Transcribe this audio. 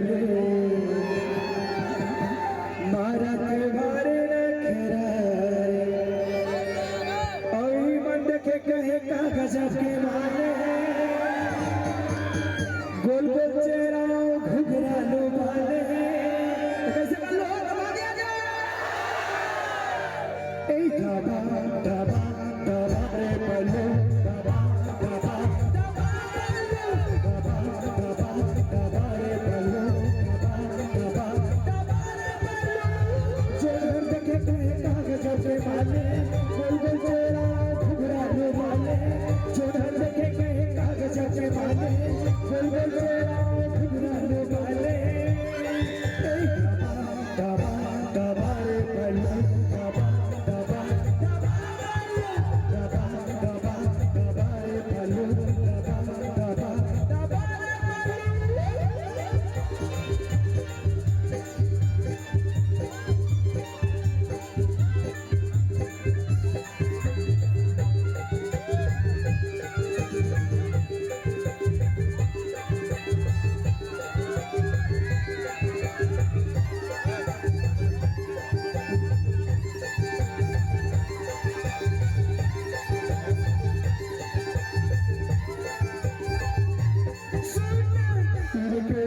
पलो मारा के मारे रखराए ओई मन के कहे कागज के मारे गोल गोल चेहरा घुघरा लो वाले कैसे कर लो दबा दिया जाए ए दबा दबा दबा रे पलो दबा दबा दबा दबा दबा दबा रे पलो दबा दबा रे पलो जो घर देखे कहे कागज के माले गोल गोल चेहरा घुघरा लो वाले जो घर देखे कहे कागज के माले गोल गोल चेहरा घुघरा लो वाले दबा दबा रे पलो दबा दबा दबा दबा दबा दबा रे पलो दबा दबा दबा रे